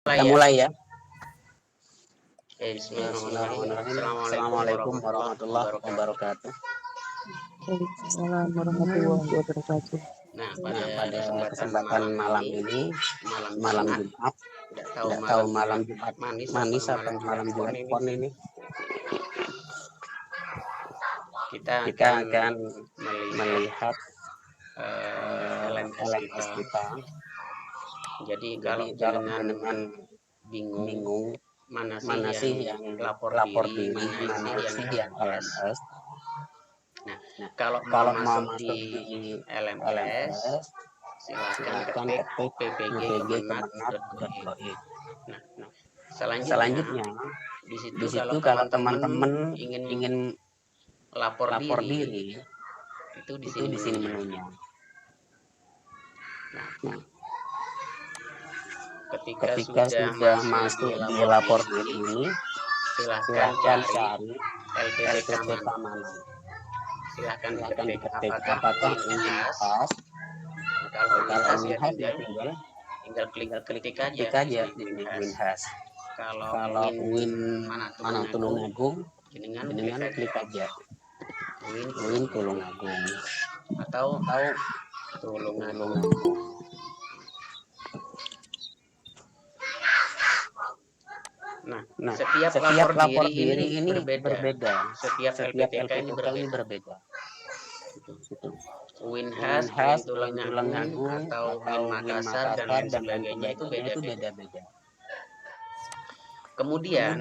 Kita mulai ya. Bismillahirrahmanirrahim. Assalamualaikum warahmatullahi wabarakatuh. Waalaikumsalam warahmatullahi wabarakatuh. Nah, Pada kesempatan malam ini, malam Jumat, tidak tahu malam Jumat manis atau malam Jumat pon ini. Kita akan melihat LMS kita. Jadi kalau dengan bingung mana sih yang lapor diri, mana sih yang LMS. Nah, kalau mau masuk di LMS, silakan ketik ppg.kemenat.go.id. Nah, selanjutnya di situ kalau teman-teman ingin lapor diri, itu di sini menunya. Nah, ketika sudah masuk di lapor diri ini, silahkan cari LPTK mana. Silahkan diketik apakah ini khas. Kalau khas ya tinggal klik aja di Winhas. Kalau Win mana Tulungagung, dengan klik aja Win Tulungagung atau Tulungagung. Nah, setiap lapor diri ini berbeda. Setiap LPTK ini berbeda. Winhas, Win Tulungagung, atau Win Makassar dan lain sebagainya itu beda-beda. Kemudian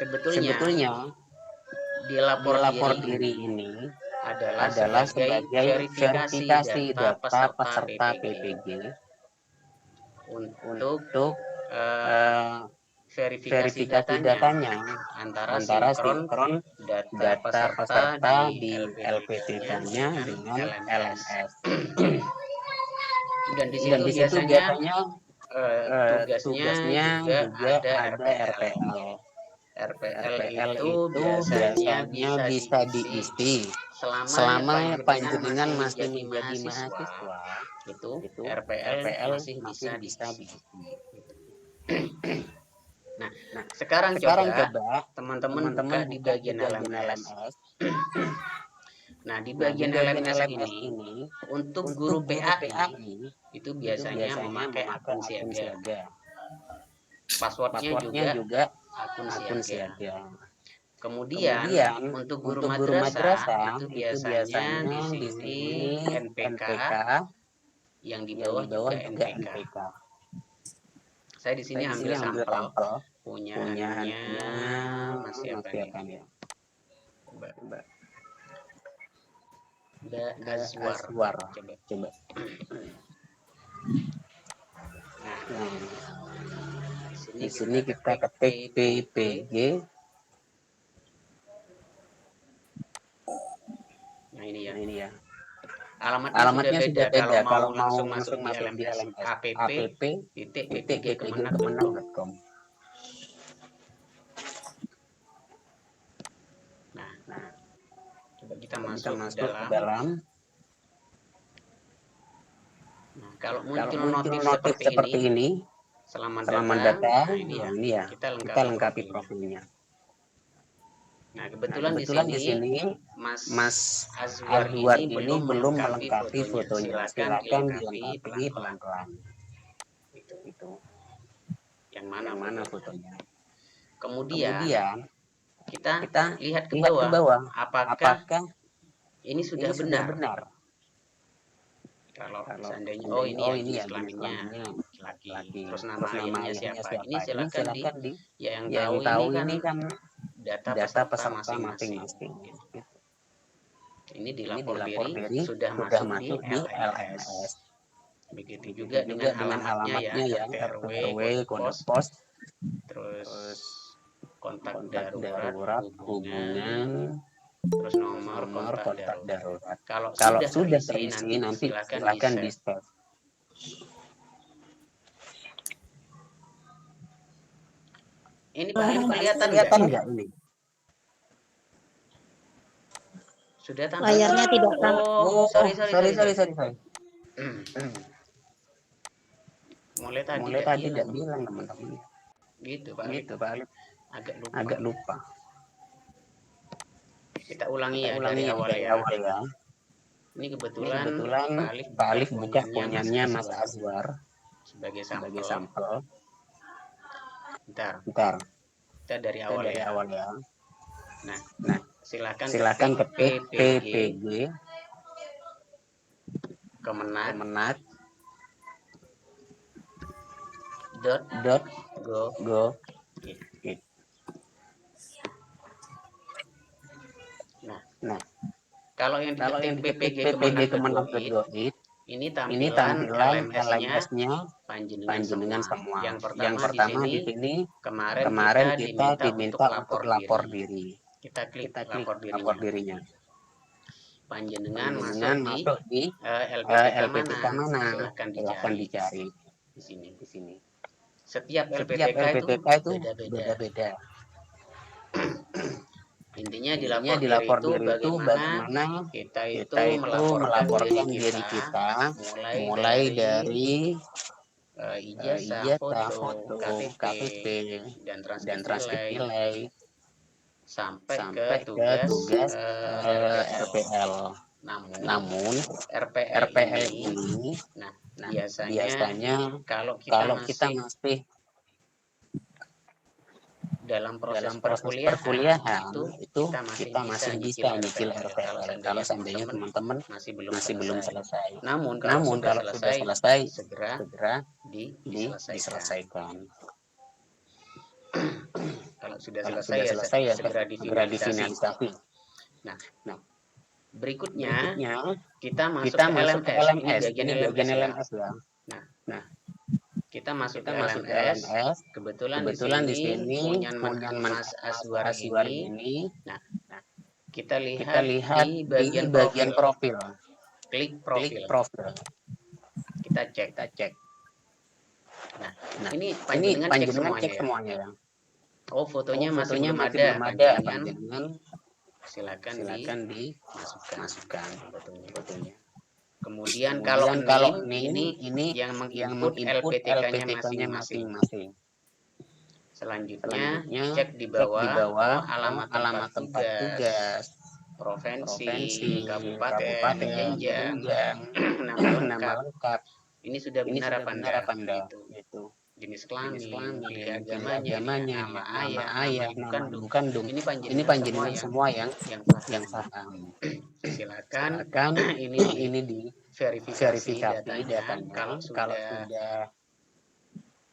sebetulnya di lapor diri ini adalah sebagai verifikasi data peserta PPG untuk verifikasi datanya antara sinkron data peserta di LPTK-nya dengan LMS. Dan di situ biasanya tugasnya juga ada RPL. RPL itu biasanya bisa diisi selama panjenengan masih menjadi mahasiswa. Itu RPL masih bisa diisi. Nah, sekarang coba teman-teman buka di bagian LMS. Nah, di bagian LMS ini untuk guru PAI itu biasanya memakai akun siaga. Passwordnya juga akun siaga. Kemudian untuk guru madrasah itu biasanya di sini NPK, yang di bawah juga NPK. Saya di sini ambil sampel punyaannya Mas siapa nih? Mbak Azwar. Coba. Nah, di sini kita ketik PPG. Nah, ini ya. Alamatnya sudah beda. Kalau mau langsung masuk di LMS, app.ppg.kemenat.com. Nah, coba kita masuk ke dalam. Nah, kalau muncul notif seperti ini, selamat datang. Nah, ini ya. Kita lengkapi profilnya. Nah, kebetulan di sini Mas Azwar ini belum melengkapi fotonya. Silakan dilengkapi pelan-pelan. Itu. Yang mana fotonya? Kemudian kita lihat ke bawah. Apakah ini sudah benar? Kalau seandainya ini jenis kelaminnya laki-laki. Terus nama ayahnya siapa? Ini silakan yang tahu ini kan data peserta masing-masing. Ini di lapor diri sudah masuk di LMS. Begitu juga dengan alamatnya ya, RT/RW, kode pos, terus kontak darurat, hubungan, terus nomor kontak darurat. Kalau sudah terisi nanti silakan di-save. Ini kelihatan nggak ini? Sudah tampak? Layarnya tidak tampak. Oh, sorry. Mulai tadi tidak bilang teman-teman. Gitu Pak Alif. Gitu Pak Alif. Agak lupa. Kita ulangi ya dari awal dari ya. awal ya. Ini Ini kebetulan kebetulan Pak Alif buka punyanya punyanya Mas Azwar sebagai sebagai sampel. sampel. Bentar, Bentar, kita dari kita awal dari ya. awal ya. Nah, Nah, silakan silakan ketik PPG PPG Kemenag Kemenag dot go. Gitu. Nah, kalau yang diketik PPG PPG Kemenag Kemenag.go.id ini ini tampilan tampilan LMS-nya LMS-nya panjenengan semua. semua. Yang pertama di sini kemarin kita diminta untuk untuk lapor diri. Kita klik Lapor lapor dirinya. dirinya. Panjenengan Panjenengan masuk di LPTK LPTK mana? mana? Silahkan Silahkan dicari dicari di sini. Setiap Setiap LPTK itu beda-beda. beda-beda. Intinya di Intinya di lapor lapor diri itu bagaimana kita itu melaporkan diri kita mulai dari ijazah, foto, KTP, dan transkrip nilai sampai ke tugas RPL. Namun RPL ini nah nah, biasanya kalau kalau kita kita masih dalam proses perkuliahan itu kita masih bisa nyicil RPL kalau seandainya teman-teman masih belum selesai. Namun kalau sudah selesai segera diselesaikan. Kalau sudah selesai ya segera difinalisasi. Nah, berikutnya kita masuk ke LMS. Ini bagian LMS ya. Nah, kita masuk ke LMS. Kebetulan di sini punya Mas Azwar ini. Nah, kita lihat di bagian profil. Klik profil. Kita cek. Nah, ini panjenengan cek semuanya ya. Oh, fotonya masih belum ada. Panjenengan silakan dimasukkan fotonya. Kemudian kalau ini yang menginput LPTK-nya masing-masing. Selanjutnya cek di bawah alamat tempat tugas, provinsi, kabupaten, jenjang, nama lengkap. Ini sudah benar apa enggak? Gitu. Jenis kelamin, pilih agamanya, nama ayah, nama ibu kandung. Ini panjenengan semua yang paham. Silakan ini di verifikasi datanya. Kalau sudah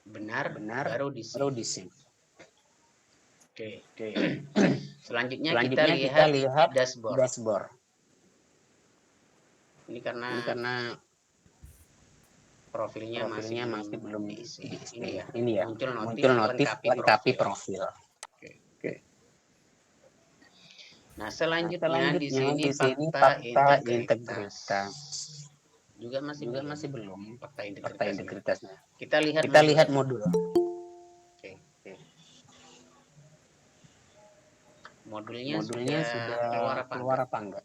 benar baru di save. Oke. Selanjutnya kita lihat dashboard. Ini karena profilnya masih belum diisi. Ini ya. Muncul notif lengkapi profil. Oke. Nah, selanjutnya di sini fakta integritas. Juga masih belum fakta integritasnya. Kita lihat modul. Oke. Modulnya sudah keluar apa enggak?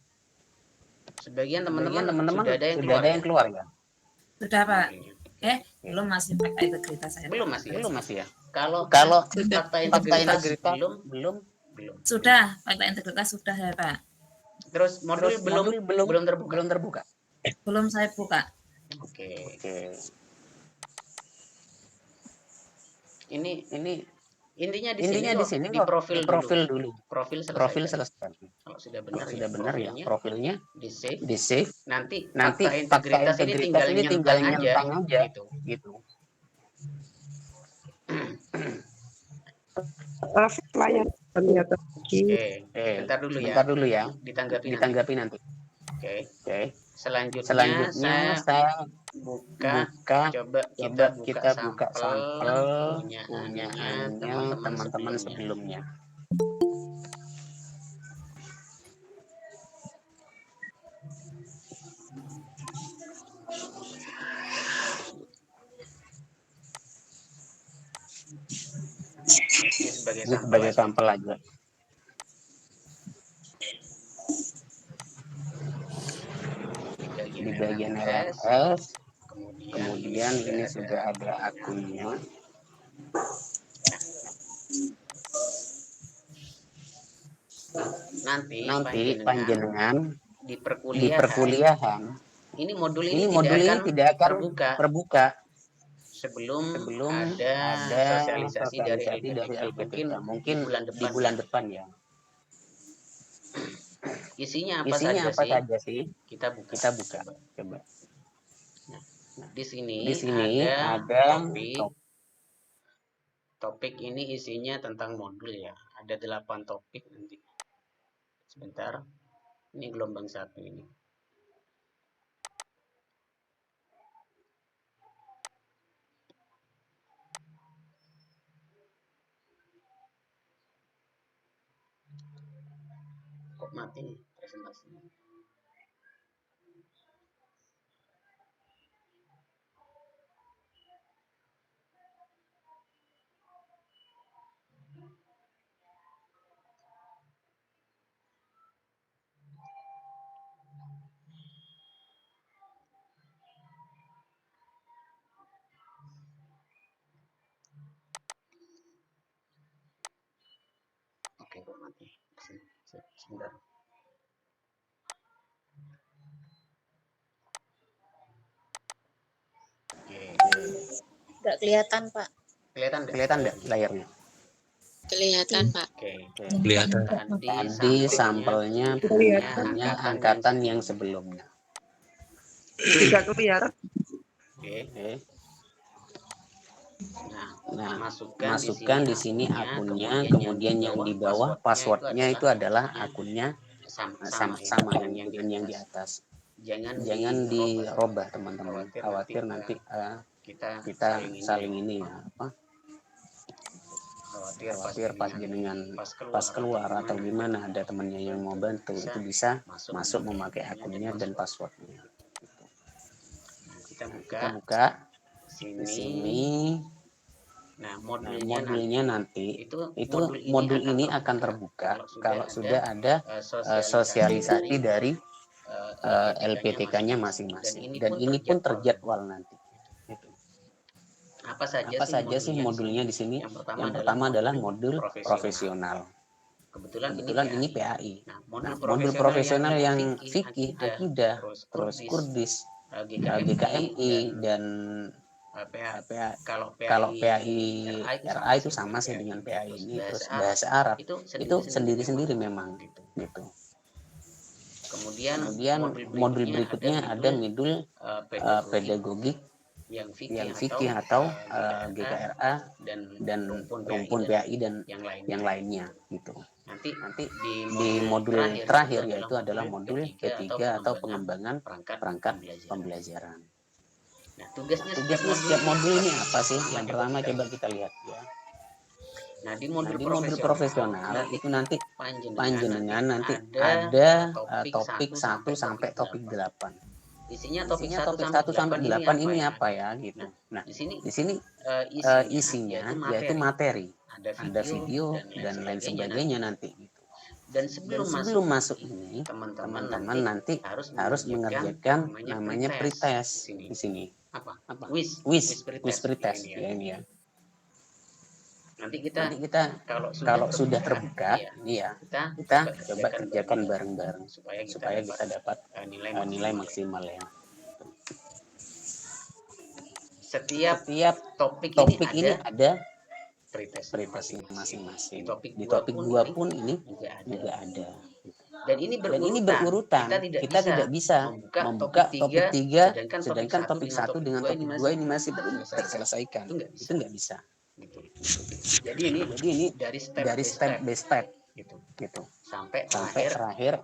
Sebagian teman-teman sudah ada yang keluar ya? Sudah Pak. Belum masih fakta integritas saya. Belum masih ya. Kalau Sudah. fakta integritas belum. Sudah, fakta integritas sudah ya Pak. Terus modul belum terbuka. Belum saya buka. Oke. Ini intinya di sini di profil dulu. Profil selesai. Kalau sudah benar ya profilnya di save. Nanti fakta integritas ini tinggal nyentang aja gitu. Layar ternyata Oke, bentar dulu ya. Ditanggapi nanti. Oke. Selanjutnya saya buka coba kita buka sampel punyaannya teman-teman sebelumnya. Ini sebagai sampel aja. Di bagian LMS, Kemudian ini sudah ada akunnya. Nanti panjenengan di di perkuliahan ini modul ini tidak akan terbuka sebelum sebelum ada sosialisasi dari LPTK. LPTK. Mungkin di di bulan depan ya. Isinya apa Isinya apa saja saja sih? Kita buka. Coba. Nah, di sini ada topik ini isinya tentang modul ya. Ada 8 topik nanti. Sebentar. Ini gelombang 1 ini. Kok mati nih presentasinya? Oke, kok mati. Sebentar. Nggak kelihatan, Pak. kelihatan enggak layarnya? Kelihatan, Pak. Oke. Kelihatan. Tadi sampelnya punya angkatan yang sebelumnya. Tidak kelihatan. Oke. Nah, masukkan di sini akunnya, kemudian yang di bawah passwordnya itu adalah akunnya sama yang di atas. Jangan dirubah teman-teman, khawatir nanti kita saling ini ya apa? Khawatir pas jenengan pas keluar atau gimana ada temannya yang mau bantu itu bisa masuk memakai akunnya dan passwordnya. Kita buka di sini. Nah, modulnya nanti itu modul ini akan terbuka kalau sudah ada sosialisasi dari LPTK-nya masing-masing. Dan ini pun terjadwal nanti. Apa saja sih modulnya di sini? Yang pertama adalah modul profesional. Kebetulan ini PAI. Nah, modul profesional yang fikih, akidah, terus Kurdis, GKMI dan kalau PAI RA itu sama sih dengan PAI ini, terus bahasa Arab itu sendiri-sendiri memang gitu. Kemudian modul berikutnya ada modul pedagogik yang fikih atau GKRA dan rumpun PAI dan yang lainnya gitu. Nanti di modul terakhir yaitu adalah modul ketiga atau pengembangan perangkat pembelajaran. Nah, tugasnya setiap modul ini apa sih? Yang pertama coba kita lihat ya. Nah, di modul profesional itu nanti panjenengan nanti ada topik 1 sampai topik 8. Isinya topik 1 sampai 8 ini apa ya gitu. Nah, di sini isinya yaitu materi. Ada video dan lain sebagainya nanti gitu. Dan sebelum masuk ini teman-teman nanti harus mengerjakan namanya pretest di sini. Apa? Quiz pretest ya ini ya. Nanti kita kalau sudah terbuka ini ya kita coba kerjakan bareng-bareng supaya kita dapat nilai maksimal ya. Setiap topik ini ada pretestnya masing-masing. Di topik 2 pun ini juga ada. Dan ini berurutan. Kita tidak bisa membuka topik 3 sedangkan topik 1 dengan topik 2 ini masih belum terselesaikan. Itu nggak bisa. Jadi ini dari step by step gitu. Sampai terakhir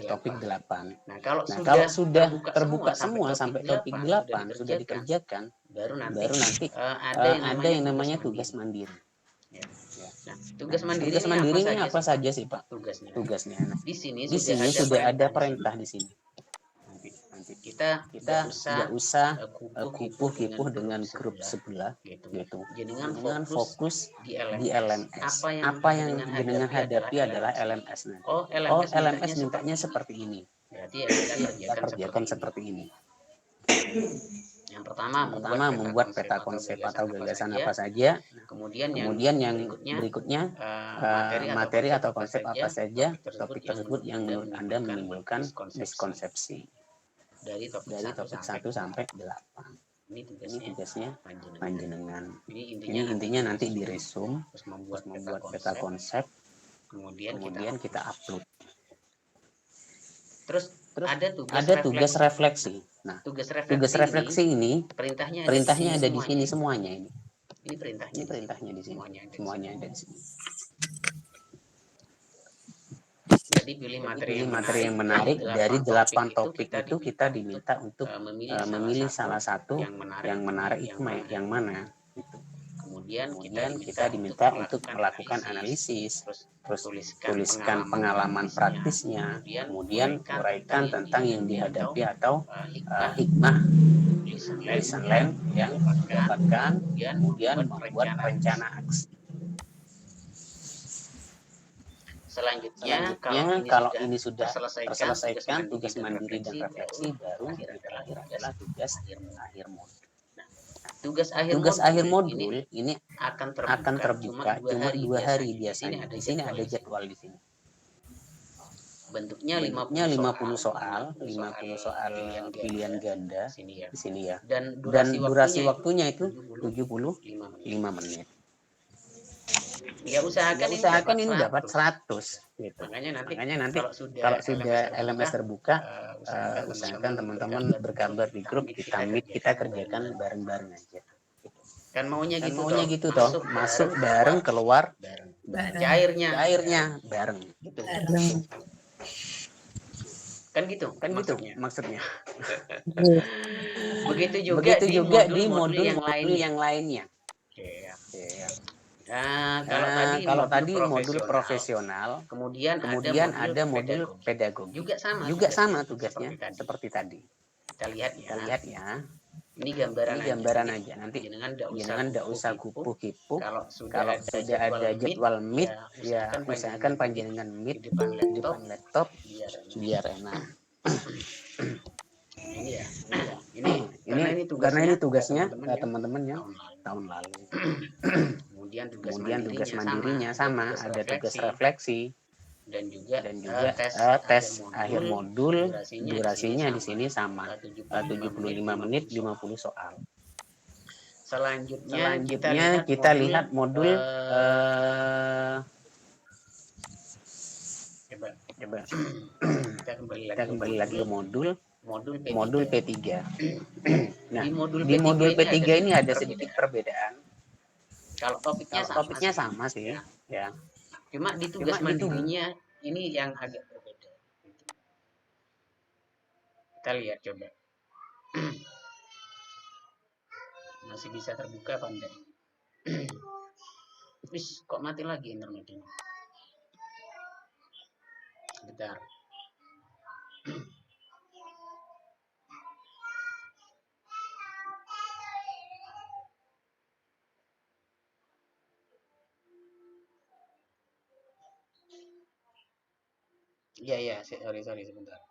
topik 8. Nah, kalau sudah terbuka semua sampai topik 8 sudah dikerjakan, baru nanti ada yang namanya tugas mandiri. Nah, tugas mandiri ini apa saja sih Pak? Tugasnya. Nah, di sini sudah ada perintah di sini. Nanti kita nggak usah kupuh-kipuh dengan grup sebelah gitu. Jangan fokus di LMS. Apa yang jenengan hadapi adalah LMS nanti. Oh, LMS mintanya seperti ini. Berarti ya kita kerjakan seperti ini. Yang pertama membuat peta konsep atau gagasan apa saja. Kemudian yang berikutnya materi atau konsep apa saja topik tersebut yang menurut Anda menimbulkan miskonsepsi. Dari topik 1 sampai 8. Ini tugasnya panjenengan. Ini Ini intinya nanti diresum, terus membuat peta konsep, kemudian kita upload. Terus ada tugas refleksi. Nah, tugas refleksi ini perintahnya ada di sini semuanya ini. Ini perintahnya di sini. Semuanya ada di sini. Jadi pilih materi yang menarik dari 8 topik itu kita diminta untuk memilih salah satu yang menarik itu yang mana. Kemudian kita diminta untuk melakukan analisis, terus tuliskan pengalaman praktisnya, kemudian uraikan tentang yang dihadapi atau hikmah lesson learned yang didapatkan, kemudian membuat rencana aksi. Selanjutnya kalau ini sudah terselesaikan tugas mandiri dan refleksi, baru yang terakhir adalah tugas akhir modul. Tugas akhir modul ini akan terbuka cuma 2 hari biasanya. Di sini ada jadwal di sini. Bentuknya 50 soal pilihan ganda di sini ya. Dan durasi waktunya itu 75 menit. Ya usahakan ini dapat 100 gitu. Makanya nanti kalau sudah LMS terbuka, usahakan teman-teman berkabar di grup, kita meet, kita kerjakan bareng-bareng aja. Kan maunya gitu toh, masuk bareng, keluar bareng. Cairnya bareng gitu. Kan gitu maksudnya. Begitu juga di modul yang lainnya. Oke. Nah, kalau tadi modul profesional, kemudian ada modul pedagogi. Juga sama tugasnya seperti tadi. Kita lihat ya. Ini gambaran aja. Nanti jangan enggak usah kupu-kipu. Kalau sudah ada jadwal meet, ya usahakan panjenengan meet di depan laptop biar enak. Ini karena ini tugasnya teman-teman yang tahun lalu. Kemudian tugas mandirinya sama, ada tugas refleksi dan juga tes akhir modul. Durasinya di sini sama, 75 menit, 50 soal. Selanjutnya kita lihat modul coba. Kita kembali lagi ke modul P3. Nah, di modul P3 ini ada sedikit perbedaan. Kalau topiknya sama sih, ya. Cuma di tugas mandirinya ini yang agak berbeda. Kita lihat coba. Masih bisa terbuka apa enggak? Wis, kok mati lagi internetnya? Bentar. Iya, sorry sebentar.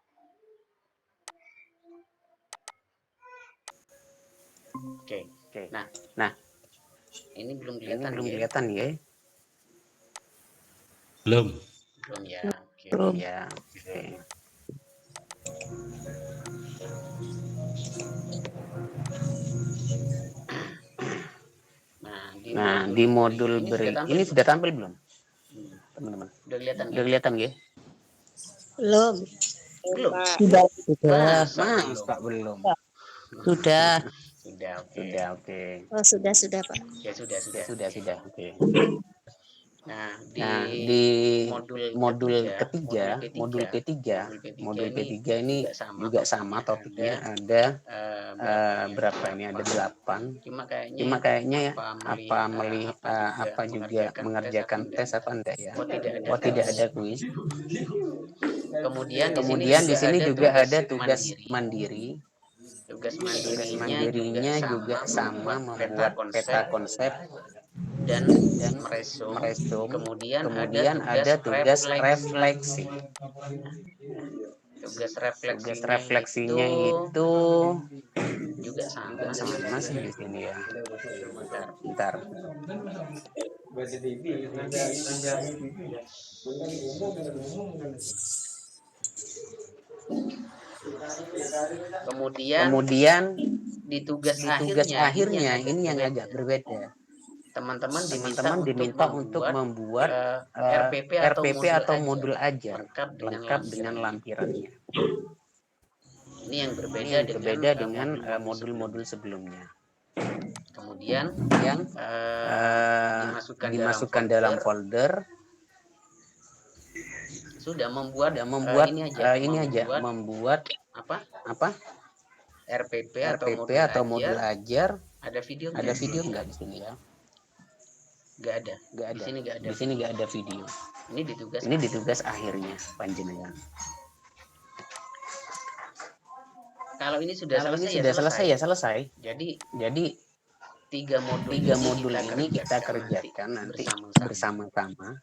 Oke. Nah, ini belum kelihatan ya. Belum ya. Belum ya. Oke. Nah, di modul ini sudah tampil belum? Teman-teman. Udah kelihatan ya? Belum. Sudah. Pak belum. Sudah. Oke. Oh, sudah, Pak. Ya, sudah. Oke. Nah, di modul ketiga, modul P3 ini juga sama topiknya, ada berapa ini? Ada 8. Cuma kayaknya apa juga mengerjakan tes apa enggak ya? Oh, tidak ada kuis. Kemudian di sini juga ada tugas mandiri. Tugas mandirinya juga sama, membuat peta konsep dan meresum. Kemudian ada tugas refleksi. Tugas refleksinya itu juga sama sih di sini ya. Bentar. Kemudian di tugas akhirnya ini yang agak berbeda. Teman-teman diminta untuk membuat RPP atau modul ajar lengkap dengan lampirannya. Ini yang berbeda dengan modul-modul sebelumnya. Kemudian dimasukkan dalam folder. Sudah membuat ini aja membuat apa? RPP atau modul ajar. Ada video nggak di sini ya? Nggak ada. Di sini nggak ada video. Ini di tugas akhirnya panjenengan. Kalau ini sudah selesai ya selesai. Jadi tiga modul ini kita kerjakan nanti bersama-sama.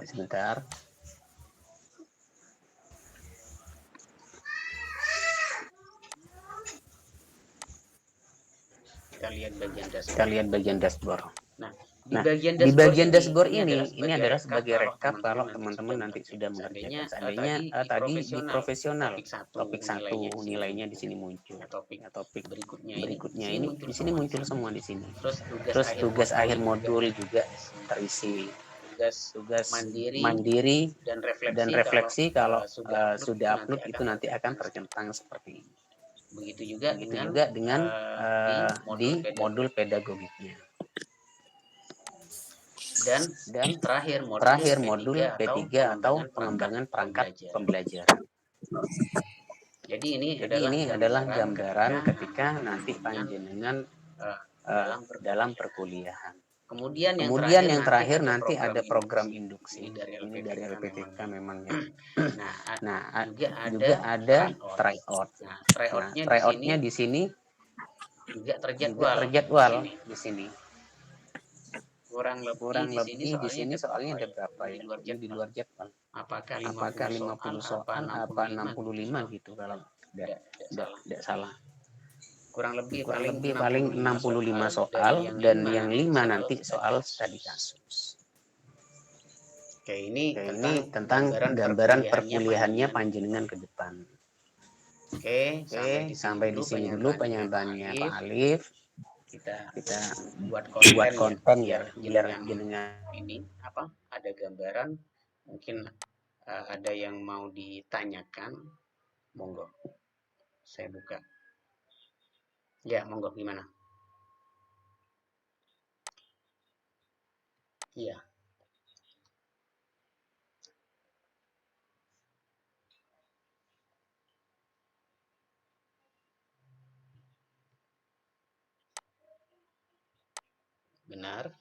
Sebentar. Kita lihat bagian dashboard. Nah, di bagian dashboard ini adalah sebagai rekap kalau teman-teman nanti sudah mengerjakan. Seandainya tadi di profesional topik 1 nilainya di sini muncul. Topik berikutnya ini di sini muncul semua di sini. Terus tugas akhir modul juga terisi. Tugas mandiri dan refleksi kalau sudah upload itu nanti akan tercentang seperti ini. Begitu juga dengan di modul pedagogiknya. Dan terakhir modul P3 atau pengembangan perangkat pembelajaran. Jadi ini adalah gambaran ketika nanti panjenengan dalam perkuliahan. Kemudian yang terakhir nanti ada program induksi. Ini dari LPTK memang ya. Nah, juga ada tryout. Nah, tryoutnya di sini juga terjadwal di sini. Kurang lebih di sini soalnya ada berapa ya? Di luar jadwal. Apakah 50 soal apa 65 gitu kalau tidak salah. Kurang lebih paling 65 soal dan yang 5 nanti soal studi kasus. Oke, ini tentang gambaran perkuliahannya panjenengan ke depan. Oke, sampai di sini dulu penyampaiannya Pak Alif. Kita buat konten ya biar jenengan ini ada gambaran. Mungkin ada yang mau ditanyakan, monggo. Saya buka. Ya, monggo gimana? Iya. Benar.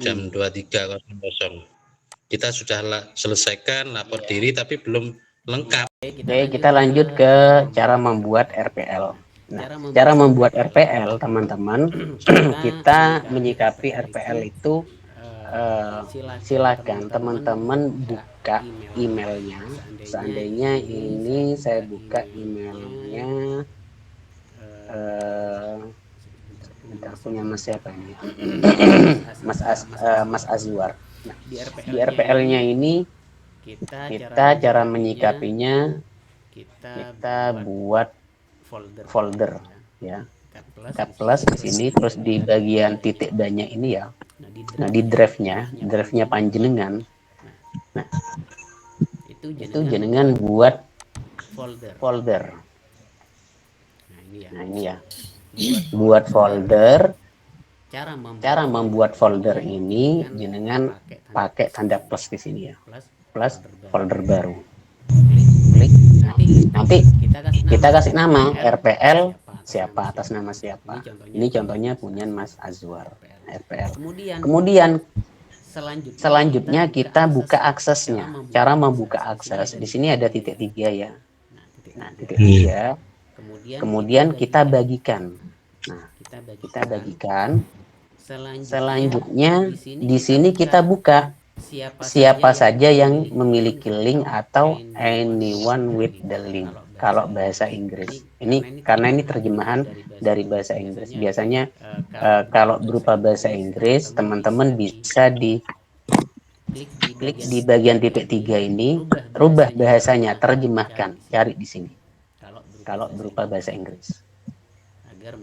Jam 23.00. Kita sudah selesaikan lapor diri tapi belum lengkap. Oke, kita lanjut ke cara membuat RPL. Nah, cara membuat RPL, teman-teman, kita menyikapi RPL itu silakan teman-teman buka emailnya. Seandainya ini saya buka emailnya, punya Mas siapa ini? Mas Azwar. Nah, di RPL-nya ini kita cara menyikapinya, kita buat folder ya, cut plus di sini, terus di bagian titik dannya ini ya. Nah, di drive-nya panjenengan. Nah, itu jenengan buat folder. Nah, ini ya. Buat folder. Cara membuat folder ini jenengan pakai tanda plus di sini ya. Plus folder baru. Klik. Nanti kita kasih nama RPL siapa, atas nama siapa. Ini contohnya punya Mas Azwar RPL. Kemudian selanjutnya kita buka aksesnya. Cara membuka akses di sini ada titik 3 ya. Nah, titik 3. Kemudian kita bagikan. Nah, kita bagikan. Selanjutnya di sini kita buka siapa saja yang memiliki link atau anyone with the link kalau bahasa Inggris. Ini karena ini terjemahan dari bahasa Inggris. Biasanya kalau berupa bahasa Inggris, teman-teman bisa klik di bagian titik 3 ini, rubah bahasanya, terjemahkan, cari di sini. Kalau berupa bahasa Inggris,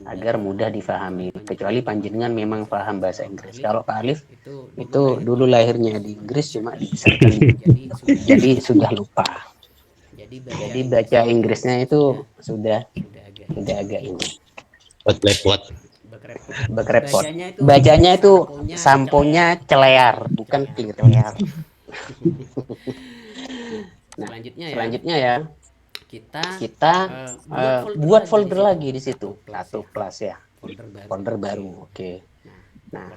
agar mudah difahami. Kecuali panjenengan memang paham bahasa Inggris. Kalau Pak Alif itu dulu lahirnya di Inggris, cuma dibesarkan jadi sudah lupa. Jadi baca Inggrisnya itu sudah agak ini. Buat Bekrepot. Bacanya itu samponya celear, bukan clear. Nah, selanjutnya ya kita buat folder lagi di situ, satu kelas ya, folder baru. Oke. Nah,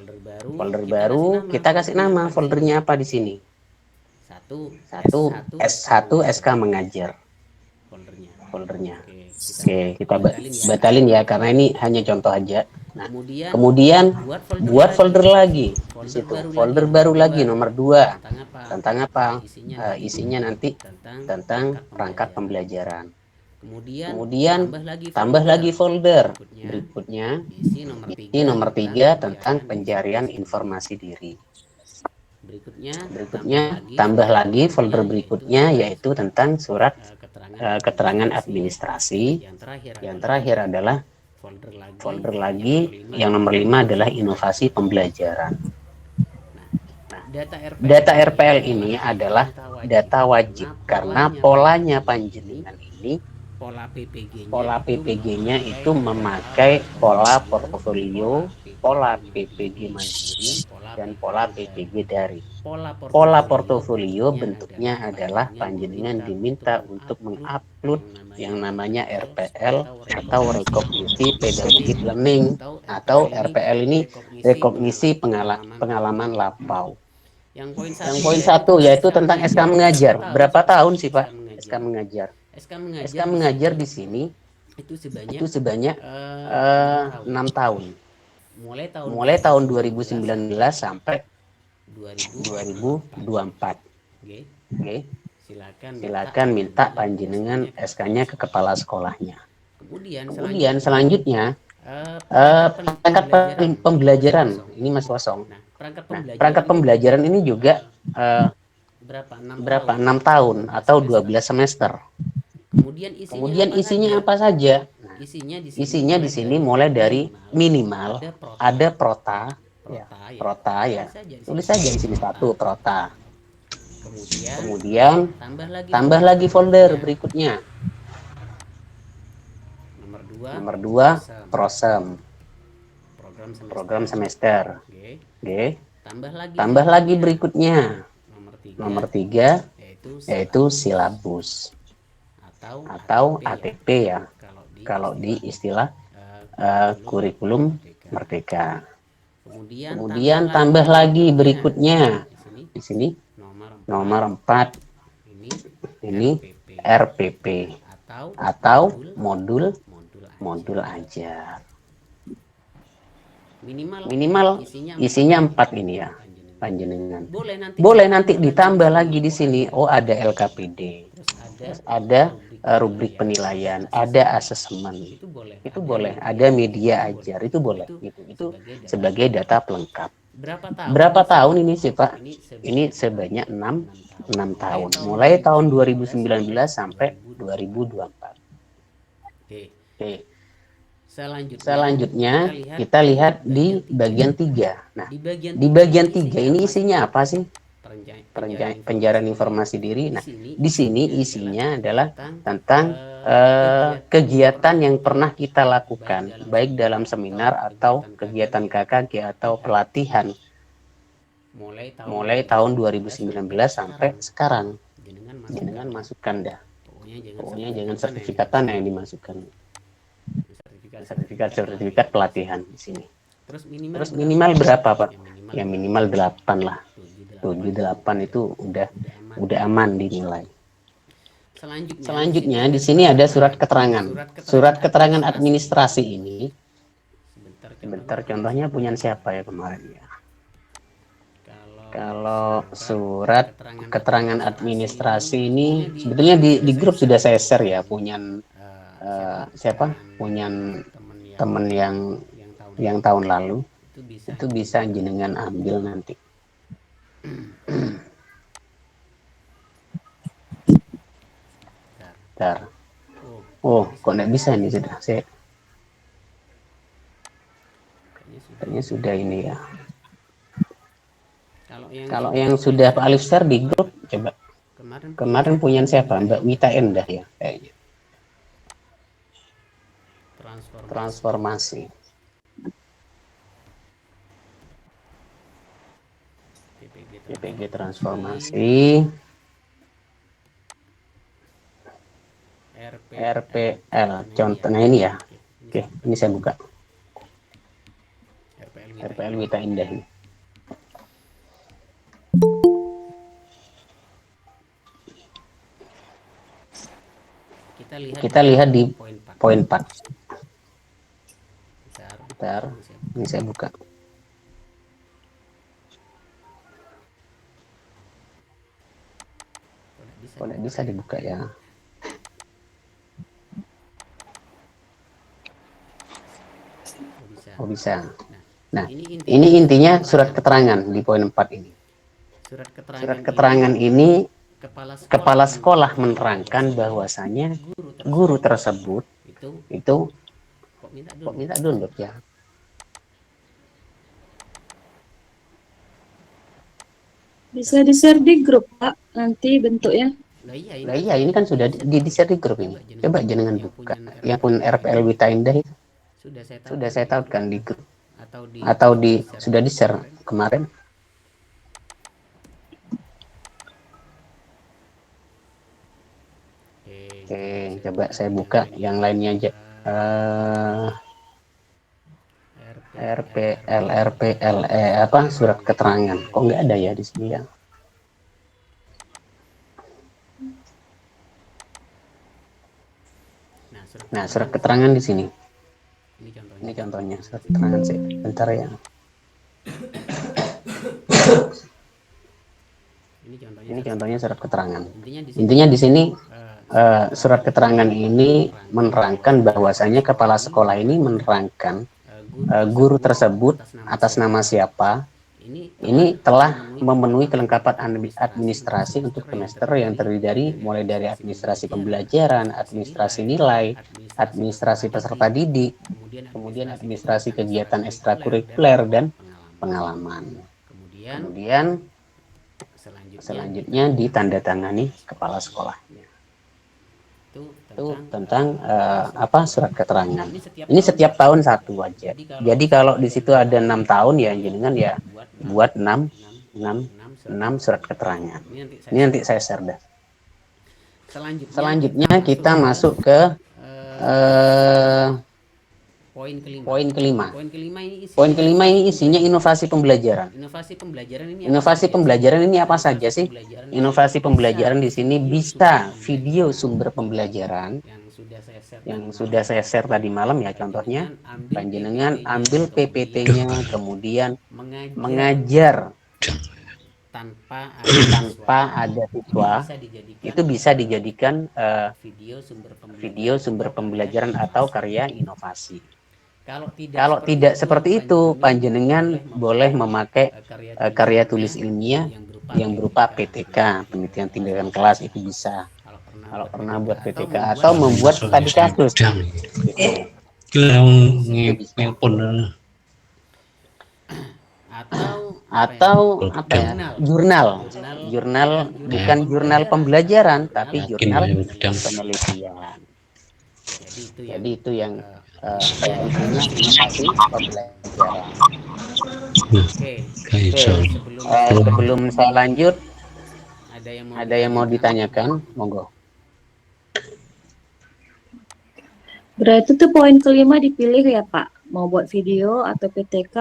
folder baru kita kasih nama foldernya apa di sini? Satu S1 SK mengajar foldernya. Oke, kita batalin ya karena ini hanya contoh aja. Nah, kemudian buat folder lagi di situ, folder baru lagi nomor 2. Tentang apa? Isinya nanti tentang perangkat pembelajaran. Kemudian tambah lagi folder berikutnya, isi nomor 3 tentang pencarian informasi diri. Berikutnya tambah lagi folder berikutnya yaitu tentang surat keterangan administrasi. Yang terakhir adalah folder lagi yang nomor 5 adalah inovasi pembelajaran. Data RPL ini adalah data wajib karena polanya panjenengan ini, pola PPG-nya itu memakai pola portofolio, pola PPG mandiri, dan pola PPG daring. Pola portofolio bentuknya adalah panjenengan diminta untuk mengupload yang namanya RPL atau rekognisi pedagogic learning, atau RPL ini rekognisi pengalaman lapau. Yang poin 1 yaitu tentang SK mengajar. Berapa tahun sih Pak SK mengajar? SK mengajar di sini itu sebanyak 6 tahun. Mulai tahun 2019 sampai 2024. Oke. Silakan minta panjenengan SK-nya ke kepala sekolahnya. Kemudian selanjutnya perangkat pembelajaran ini masih kosong. Nah, perangkat pembelajaran ini juga berapa? 6 tahun atau 12 semester. Kemudian isinya apa saja? Nah, isinya di sini mulai dari minimal ada prota ya. Tulis saja di sini 1 prota. Kemudian tambah lagi folder berikutnya. Nomor 2 prosem. Program semester. Oke. Tambah lagi berikutnya. Nomor 3 yaitu silabus atau ATP ya. Kalau di istilah kurikulum merdeka. Kemudian tambah lagi berikutnya. Di sini nomor 4 ini RPP atau modul ajar. Minimal isinya 4 ini ya panjenengan. Boleh nanti ditambah lagi di sini. Oh, ada LKPD, terus ada rubrik penilaian, ada asesmen. Itu boleh. Ada media ajar, itu boleh. Itu sebagai data pelengkap. Berapa tahun ini sih Pak? Ini sebanyak 6 tahun. Mulai tahun 2019 sampai 2024. Oke. Selanjutnya kita lihat di bagian 3. Nah, di bagian 3 ini isinya apa sih? Pencarian informasi diri. Nah, di sini isinya adalah tentang kegiatan yang pernah kita lakukan, baik dalam seminar atau kegiatan KKG atau pelatihan mulai tahun 2019 sampai sekarang. Jangan masukkan dah. Pokoknya jangan sertifikatan yang dimasukkan. Sertifikat pelatihan di sini. Terus minimal berapa Pak? Ya minimal 8 lah. 7-8 itu udah aman dinilai. Selanjutnya di sini ada surat keterangan. Surat keterangan administrasi ini sebentar contohnya punya siapa ya kemarin ya? Kalau surat keterangan administrasi ini sebetulnya di grup sudah saya share ya, punya siapa? Punya teman yang tahun lalu. Itu bisa jenengan ambil nanti. Bentar. Oh, kok nggak bisa ini sudah saya. Kayaknya sudah ini ya. Kalau yang sudah Pak Alif share di grup, coba. Kemarin punya siapa? Mbak Wita Endah ya kayaknya. Transformasi. PPG transformasi. RPL. Contohnya ini ya. Oke, ini saya buka. RPL Wita Indah ini. Kita lihat di poin 4. Bentar, ini saya buka. Kok nggak bisa dibuka ya? Oh bisa. Nah, ini intinya surat keterangan di poin 4 ini. Surat keterangan ini kepala sekolah menerangkan bahwasanya guru tersebut itu kok minta download ya. Bisa di-share di grup, Pak, nanti bentuknya. Nah iya, ini kan sudah di-share di grup ini. Coba jenengan buka. Yang pun RPL Wita Indah itu sudah saya tautkan di grup. Atau sudah di-share kemarin. Oke, coba saya buka yang lainnya aja. RPL apa surat keterangan? Kok nggak ada ya di sini ya? Nah, surat keterangan di sini. Ini contohnya surat keterangan sih. Bentar ya. Ini contohnya surat keterangan. Intinya di sini surat keterangan ini menerangkan bahwasanya kepala sekolah ini menerangkan guru tersebut atas nama siapa ini telah memenuhi kelengkapan administrasi untuk semester yang terdiri dari mulai dari administrasi pembelajaran, administrasi nilai, administrasi peserta didik, kemudian administrasi kegiatan ekstrakurikuler dan pengalaman. Kemudian selanjutnya ditandatangani kepala sekolahnya. Itu tentang apa surat keterangan. Ini setiap tahun satu aja. Jadi kalau di situ ada 6 tahun ya jenengan ya buat 6 surat keterangan. Ini nanti saya share dah. Selanjutnya kita masuk ke poin kelima. Poin kelima ini isinya inovasi pembelajaran. Inovasi pembelajaran ini apa saja sih? Inovasi pembelajaran di sini bisa video sumber pembelajaran yang sudah saya share tadi malam ya, contohnya panjenengan ambil PPT-nya kemudian mengajar tanpa ada siswa, itu bisa dijadikan video sumber pembelajaran atau karya inovasi. Kalau tidak seperti itu, panjenengan boleh memakai karya tulis ilmiah yang berupa PTK, penelitian tindakan kelas, itu bisa. Kalau pernah buat PTK atau membuat tadi kasus. Atau apa ya? Jurnal bukan jurnal pembelajaran, tapi jurnal penelitian. Jadi itu yang isinya inovasi pembelajaran. Oke, sebelum saya lanjut, ada yang mau ditanyakan, monggo. Berarti tuh poin kelima dipilih ya, Pak? Mau buat video atau PTK